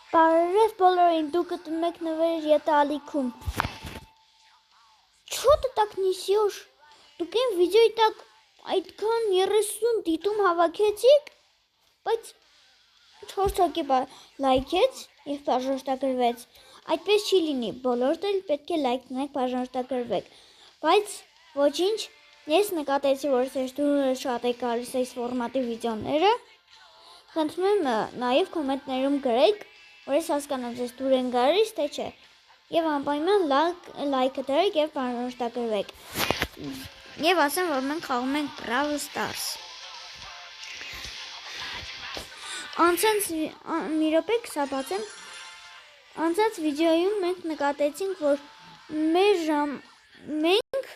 Բարերես բոլորին, դուք գտնում եք նվեր ետալիքում։ Չոտը տակ նիսյոշ, դուք են վիդեոյի տակ այդքան 30 դիտում հավաքեցիք, բայց 4 հոգի լայքեց և բաժանորդագրվեց, այդպես չի լինի, բոլորդ էլ պետք է լայք տնեք բաժանորդագրվեք, բայց ոչինչ, ես նկատեցի, որ ձեզ դուրը շատ է գալիս այս ֆորմատի վիդեոները, խնդրում եմ նաև կոմենտներում գրեք, որ ես հասկանամ ձեզ դուր են գալիս, թե չէ, և անպայման լայքը դրեք և բաժանորդագրվեք, և ասեմ, որ մենք խաղում ենք Brawl Stars։ Անցած մի րոպե կսա բացեմ, անցած վիդեոյում մենք նկատեցինք, որ մենք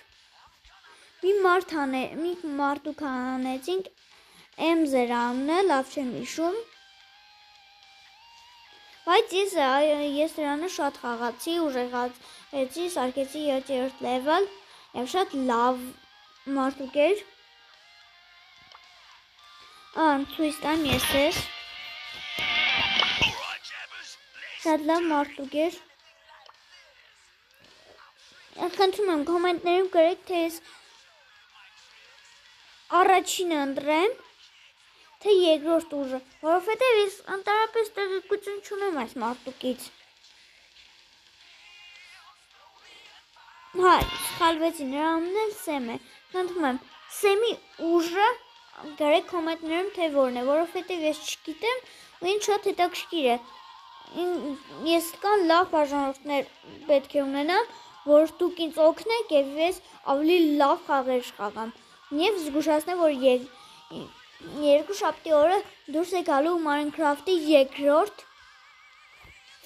մի մարդուկ հանեցինք, Էմզեր անունը, լավ չեմ հիշում, բայց ես դրանը շատ խաղացի, ուժեղացրեցի, սարքեցի 7-րդ լևել և շատ լավ մարդուկ էր, ցույց տամ ես ես, շատ լավ մարդուկ էր, խնդրում եմ կոմենտներում գրեք, թե ես առաջինը ընտրեմ, թե երկրորդ ուժը, որովհետև ես ընդհանրապես տեղեկություն չունեմ այս մարդուկից։ Հա, սխալվեցի, նրա անունն էլ Սեմ է, խնդրում եմ, Սեմի ուժը գրեք կոմենտներում, թե որն է, որովհետև ես չգիտեմ ու ինձ շատ հետաքրքիր է։ Ես կան լավ բաժանորդներ պետք է ունենամ, որ դուք ինձ օգնեք և ես ավելի լավ խաղեր խաղամ։ Եվ զգուշացնեմ, որ երկուշաբթի օրը դուրս է գալու Minecraft-ի երկրորդ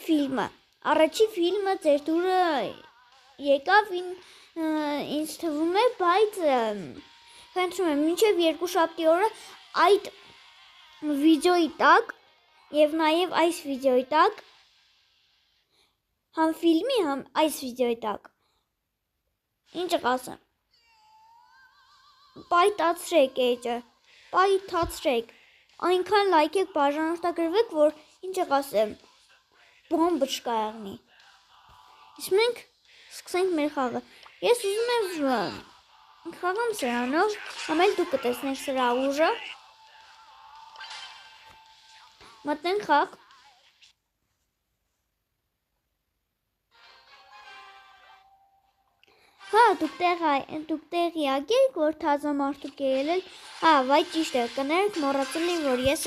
ֆիլմը։ Առաջի ֆիլմը ձեր դուրը եկավ ինձ թվում է, բայց խնդրում եմ մինչև երկուշաբթի օրը այդ վիդեոյի տակ և նաև այս վիդեոյի տակ, համ ֆիլմի, համ այս վիդեոյի տակ, ինչ կասեմ, պայթացրեք էջը, պայթացրեք, այնքան լայքեք բաժանորդագրվեք, որ ինչ կասեմ, բոմբը չկայաղնի։ Իսկ մենք սկսենք մեր խաղը։ Ես ուզում եմ խաղամ սրանով, ամեն դուք կտեսնեք սրա ուժը։ Մտնենք խաղ։ Հա, դուք տեղյակ եք, որ թազա մարդուկ է ելել։ Հա, վայ ճիշտ է, կներեք մոռացել եմ, որ ես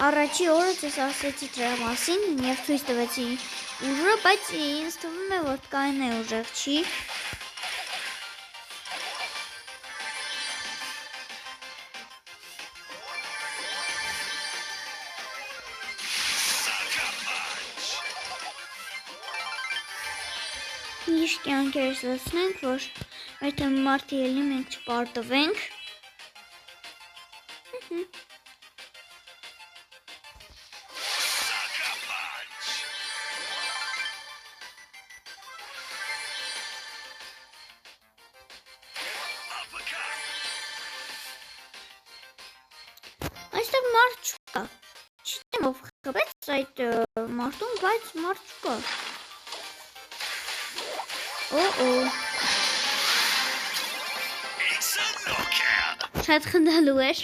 առաջի օրը ձեզ ասեցի դրա մասին և ցույց տվեցի ուժը, բայց ինձ թվում է, որ կային է ուժեղ չի։ Իշ կյանքերս լսնենք, որ այդ մարդի ելի մենք չպարտվենք։ Այստեղ մարդ չկա, չիտեմ ով խբեց այդ մարդուն, բայց մարդ չկա։ Շատ խնդալու էր,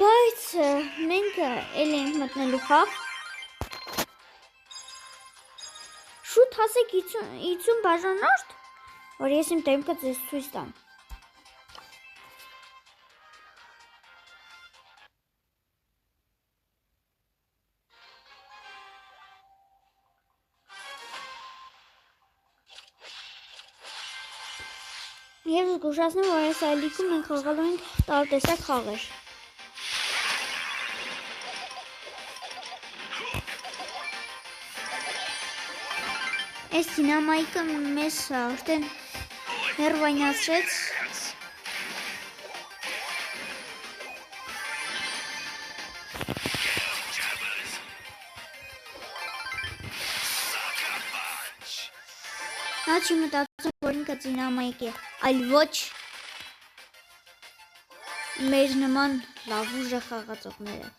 բայց մենք էլ ենք մտնելու խաղ, շուտ հասեք 50 բաժանորդ, որ ես իմ դեմքը ձեզ ցույց տամ։ Եվ զգուշացնեմ, որ այս այլիքում մենք խաղալու ենք տարատեսակ խաղեր։ Այս դինամայիկը մեզ արդեն հեռվայնացրեց։ Նա չի մտածում, որ ինքը դինամայիկ է, այլ ոչ մեր նման լավ ուժը խաղացողները։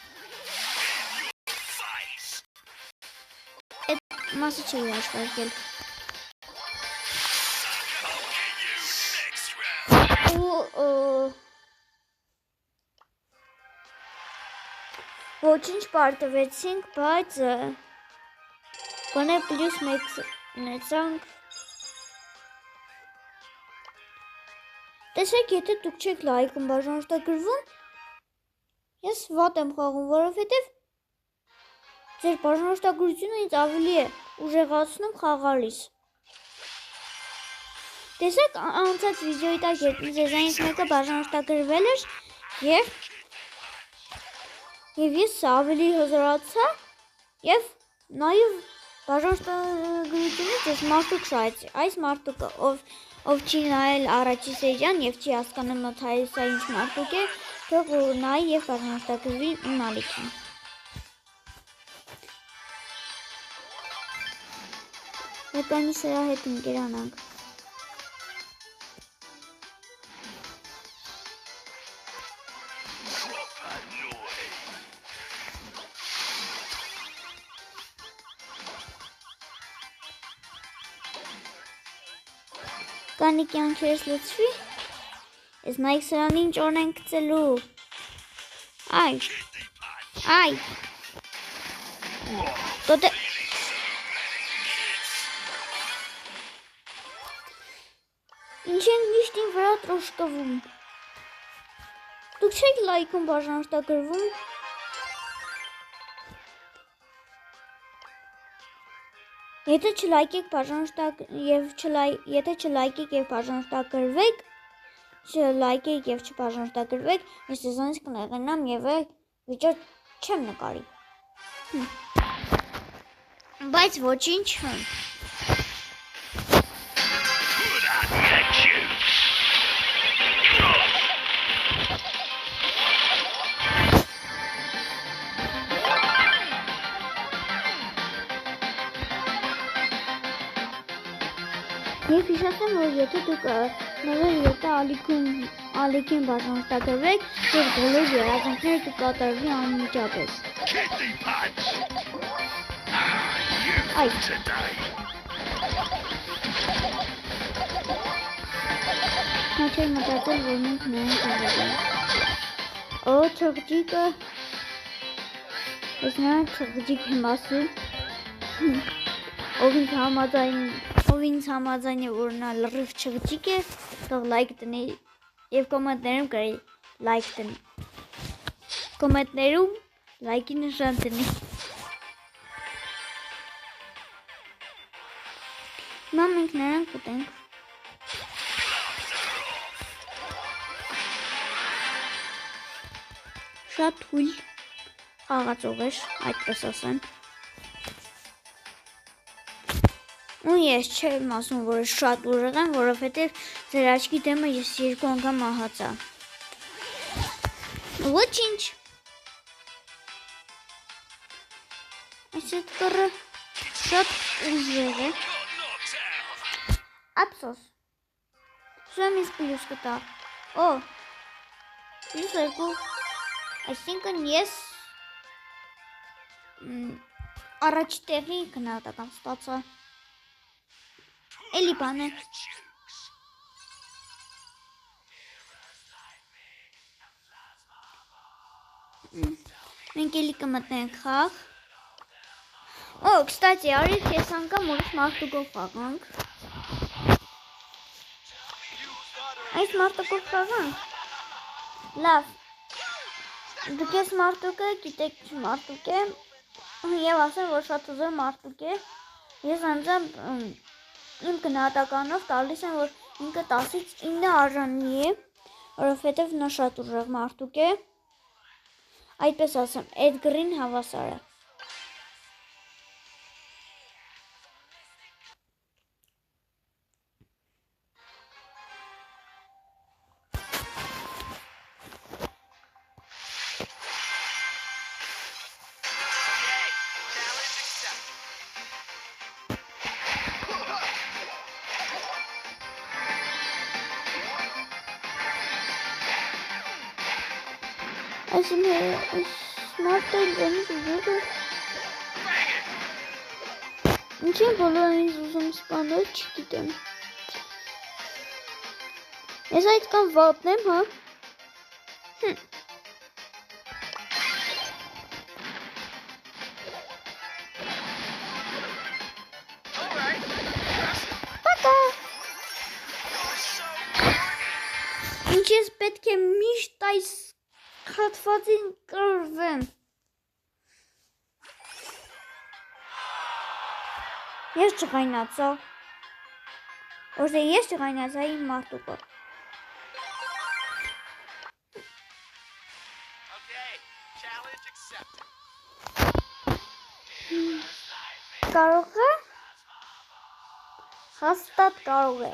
Մասը չի հաշվարկել։ Ոչինչ պարտվեցինք, բայց գոնե պլյուս 1 ունեցանք։ Տեսեք, եթե դուք չեք լայքում բաժանորդագրվում, ես վատ եմ խաղում, որովհետև ձեր բաժանորդագրությունը ինձ ավելի է ուժեղացնում խաղալիս։ Տեսեք, անցած վիդեոյի տակ ձեզանից մեկը բաժանորդագրվել էր և ես ավելի հզորացա և նաև բաժանորդագրությունից ես մարդուկ շահեցի։ Այս մարդուկը, ով չի նայել առաջի սերիան և չի հասկանում սա ինչ մարդուկ է, թող նայի և բաժանորդագրվի իմ ալիքին։ Եկանի սրա հետ ընկերանանք։ Կանի կյանքերս լծվի, ես նայք սրան ինչ օրն ենք գծելու, այ, տոտե, ինչ են միշտ իմ վրա տրոշկվում, դուք չեք լայքում բաժանորդագրվում, եթե չլայքեք եթե չլայքեք և բաժանորդագրվեք, չլայքեք և չբաժանորդագրվեք, ես ձեզանից կնեղանամ և վիդեո չեմ նկարի։ Բայց ոչինչ։ Եվ հիշացեմ, որ եթե դուք եթե ալիքին բաժանորդագրվեք, ձեր բոլոր երազանքները կկատարվի անմիջապես։ Այ։ Նա չէր մտածել, որ մենք նրանք կավետենք։ Օ, չղջիկը։ Ես նրան չղջիկ եմ ասում։ Ով ինձ համաձայն է, որ նա լրիվ չղջիկ է, թող լայք տնի և կոմենտներում գրի լայք տնի։ Կոմենտներում լայքի նշան տնի։ Հիմա մենք նրան կուտենք։ Շատ թույլ խաղացող էր, այդպես ասեմ։ Ու ես չեմ ասում, որ շատ ուժեղ եմ, որովհետև ձեր աչքի դեմը ես 2 անգամ ահացա։ Ոչինչ։ Այս այդ կռը շատ ուժեղ է։ Ափսոս։ Շեմ ինձ պլյուս կտա։ Օ, պլյուս 2։ Այսինքն ես առաջի տեղի գնահատական ստացա։ Էլի բան է։ Մենք էլի կմտնենք խաղ։ Օ, կստացի, արիք ես անգամ ուրիշ մարդուկով խաղանք։ Այս մարդուկով խաղանք։ Լավ։ Դուք ես մարդուկը, գիտեք ինչ մարդուկ է, և ասեմ, որ շատ հզոր մարդուկ է։ Ես անձամբ իմ գնահատականով տալիս եմ, որ ինքը 10-ից 9 արժանի է, որովհետև նա շատ ուժեղ մարդուկ է, այդպես ասեմ, Էդգարին հավասար է։ Այս մարդը ինձանից ուժեղ է։ Ինչի բոլորը ինձ ուզում սպանել, չգիտեմ։ Ես այդքան վատն եմ, հա։ Պակա։ Ինչ ես պետք է միշտ այս խատվածին կրվեմ։ Ես չղայնացա։ Որտե ես չղայնացա իմ մարդուկը։ Կարող է։ Հաստատ կարող է։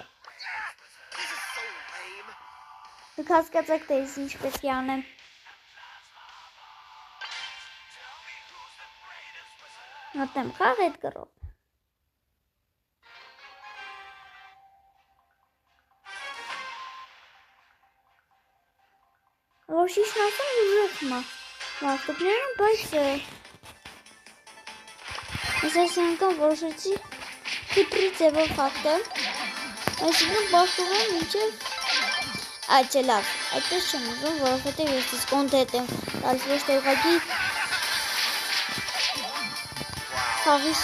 Դուք հասկացաք, թե ես ինչ պետք է անեմ։ Մոտեմ խաղ հետ կռով։ Ռոշիշն ասում ուժեղ մարդուկներն, բայց ես այս անգամ որոշեցի քիպրի ձևով հաղթել, այսինքն բախում եմ մինչև չէ լավ, այդպես չեմ ուզում, որովհետև ես ես կոնտենտ եմ տալիս ոչ թե ուղղակի խաղի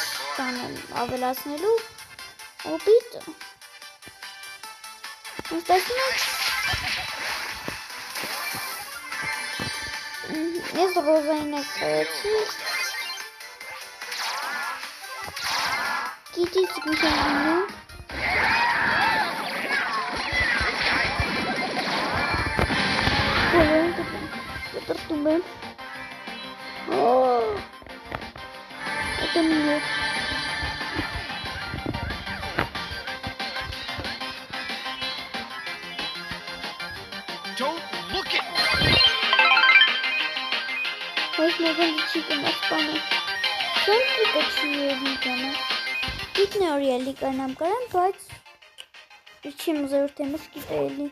ավելացնելու օպիտը։ Ստացվում եք ես ռոզային եք կրեցի գիտից գուշ եմ ունում բոլորին կտրտում եմ Այդ եմ ինը Այս մոգան չի կնասպանը Սան կիտը չի ելի կանը Կիտնը որ ելի կանամ կարամ, բայց Իչի մզոր թեմս կիտը ելի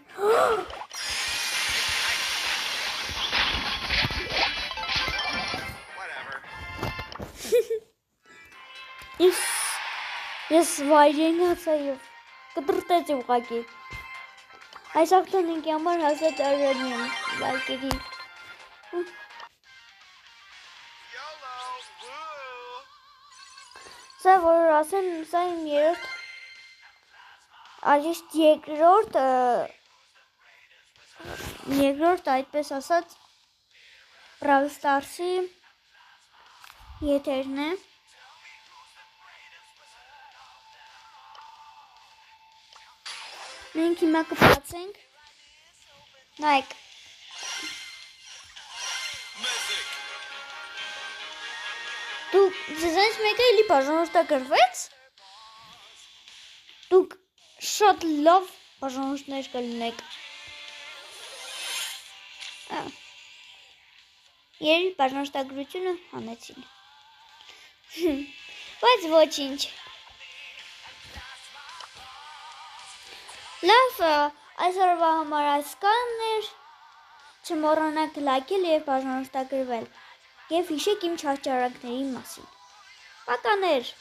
Ես վայրենացա և կտրտեց ուղակի Այս աղթանինքի համար հասած արյանի եմ լայկերի Սա որ ասեմ, սա իմ երորդ Արիշտ երկրորդ այդպես ասած Brawl Stars-ի եթերն է Մենք հիմա կպացենք Նայք Դուք ձեզանից մեկը էլի բաժանորդագրվեց Դուք շատ լավ բաժանորդներ կլինեք Երբ բաժանորդագրությունը հանեցին Բայց ոչինչ Լավ, այսօրվա համար այսքանն էր, չմոռանաք լայքել և բաժանորդագրվել և հիշեք իմ չարչարանքների մասին։ Պականեր։